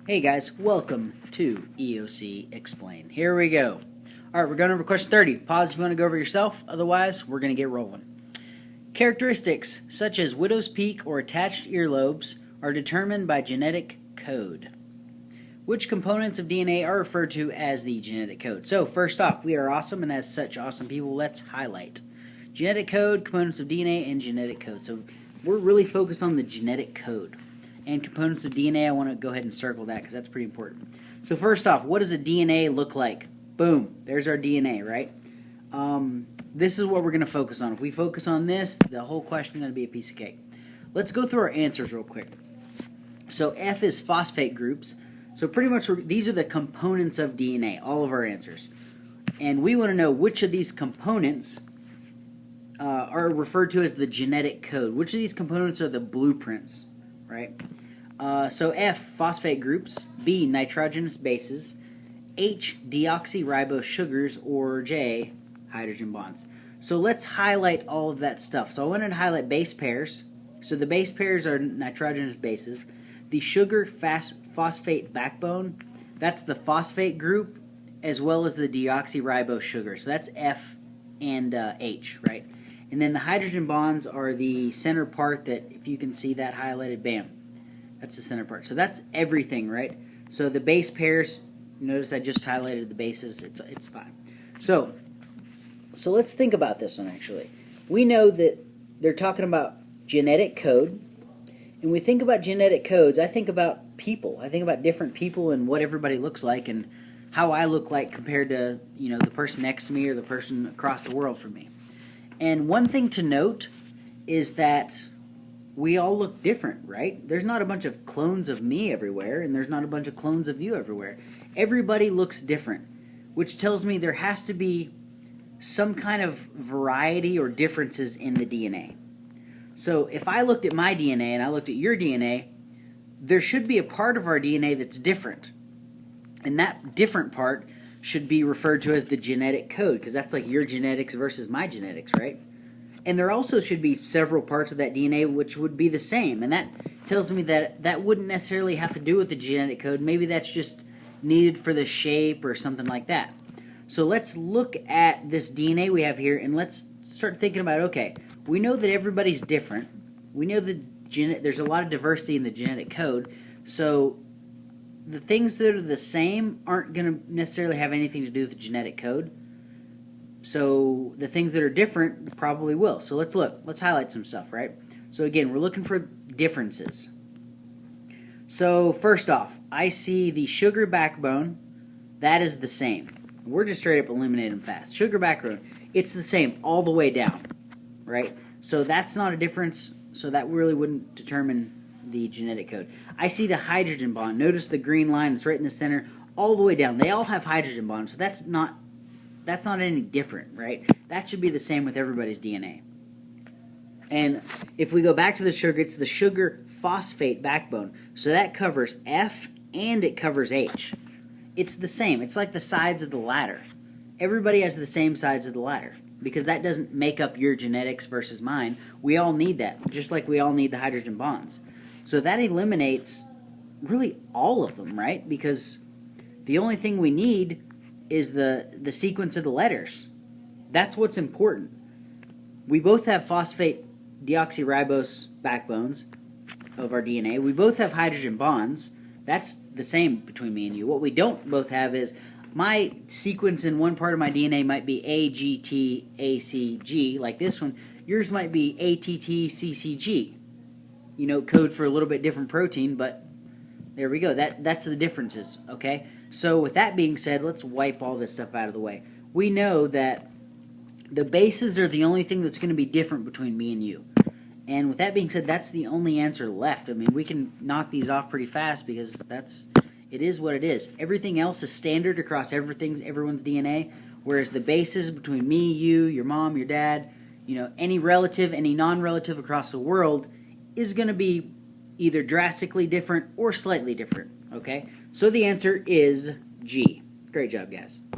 Hey guys, welcome to EOC Explain. Here we go. Alright, we're going over question 30. Pause if you want to go over yourself, otherwise we're going to get rolling. Characteristics such as widow's peak or attached earlobes are determined by genetic code. Which components of DNA are referred to as the genetic code? So first off, we are awesome, and as such awesome people, let's highlight genetic code, components of DNA, and genetic code. So we're really focused on the genetic code. And components of DNA, I want to go ahead and circle that because that's pretty important. So first off, what does a DNA look like? Boom, there's our DNA, right? This is what we're going to focus on. If we focus on this, the whole question is going to be a piece of cake. Let's go through our answers real quick. So F is phosphate groups. So pretty much these are the components of DNA, all of our answers. And we want to know which of these components are referred to as the genetic code. Which of these components are the blueprints, right? So F, phosphate groups. B, nitrogenous bases. H, deoxyribose sugars. Or J, hydrogen bonds. So let's highlight all of that stuff. So I wanted to highlight base pairs. So the base pairs are nitrogenous bases. The sugar phosphate backbone, that's the phosphate group, as well as the deoxyribose sugar. So that's F and H, right? And then the hydrogen bonds are the center part that, if you can see that highlighted, bam, that's the center part. So that's everything, right? So the base pairs, notice I just highlighted the bases, it's fine. So let's think about this one, actually. We know that they're talking about genetic code. And we think about genetic codes, I think about people. I think about different people and what everybody looks like and how I look like compared to, the person next to me or the person across the world from me. And one thing to note is that we all look different, right? There's not a bunch of clones of me everywhere, and there's not a bunch of clones of you everywhere. Everybody looks different, which tells me there has to be some kind of variety or differences in the DNA. So if I looked at my DNA and I looked at your DNA, there should be a part of our DNA that's different. And that different part should be referred to as the genetic code, because that's like your genetics versus my genetics, right? And there also should be several parts of that DNA which would be the same. And that tells me that that wouldn't necessarily have to do with the genetic code. Maybe that's just needed for the shape or something like that. So let's look at this DNA we have here and let's start thinking about, okay, we know that everybody's different. We know that there's a lot of diversity in the genetic code. So the things that are the same aren't going to necessarily have anything to do with the genetic code. So the things that are different probably will. So let's look. Let's highlight some stuff, right? So again, we're looking for differences. So first off, I see the sugar backbone. That is the same. We're just straight up eliminating them fast. Sugar backbone, it's the same all the way down, right? So that's not a difference, so that really wouldn't determine the genetic code. I see the hydrogen bond. Notice the green line that's right in the center all the way down. They all have hydrogen bonds, so that's not any different, right? That should be the same with everybody's DNA. And if we go back to the sugar, it's the sugar phosphate backbone. So that covers F and it covers H. It's the same. It's like the sides of the ladder. Everybody has the same sides of the ladder because that doesn't make up your genetics versus mine. We all need that, just like we all need the hydrogen bonds. So that eliminates really all of them, right? Because the only thing we need is the sequence of the letters. That's what's important. We both have phosphate deoxyribose backbones of our DNA. We both have hydrogen bonds. That's the same between me and you. What we don't both have is my sequence in one part of my DNA might be AGT-ACG, like this one. Yours might be ATT-CCG. Code for a little bit different protein, but there we go. That's the differences, okay? So with that being said, let's wipe all this stuff out of the way. We know that the bases are the only thing that's going to be different between me and you. And with that being said, that's the only answer left. I mean, we can knock these off pretty fast because it is what it is. Everything else is standard across everyone's DNA, whereas the bases between me, you, your mom, your dad, any relative, any non-relative across the world is going to be either drastically different or slightly different, okay? So the answer is G. Great job, guys.